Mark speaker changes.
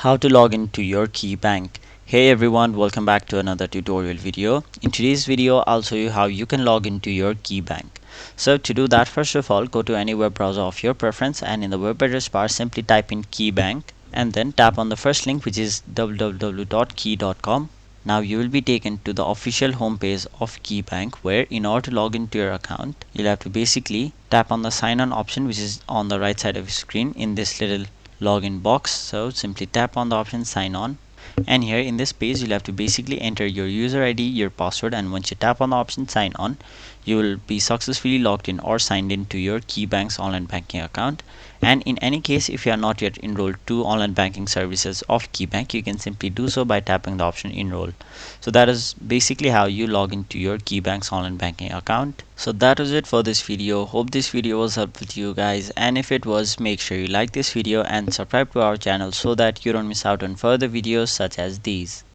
Speaker 1: How to log into your KeyBank. Hey everyone, welcome back to another tutorial video. In today's video, I'll show you how you can log into your KeyBank. So to do that, first of all, go to any web browser of your preference and in the web address bar, simply type in KeyBank and then tap on the first link, which is www.key.com. Now you will be taken to the official homepage of KeyBank, where in order to log into your account, you'll have to basically tap on the sign on option, which is on the right side of your screen in this little login box. So simply tap on the option sign on, and here in this page you'll have to basically enter your user ID, your password, and once you tap on the option sign on, you will be successfully logged in or signed in to your KeyBank's online banking account. And in any case, if you are not yet enrolled to online banking services of KeyBank, you can simply do so by tapping the option enroll. So that is basically how you log into your KeyBank's online banking account. So that was it for this video. Hope this video was helpful to you guys, and if it was, make sure you like this video and subscribe to our channel so that you don't miss out on further videos such as these.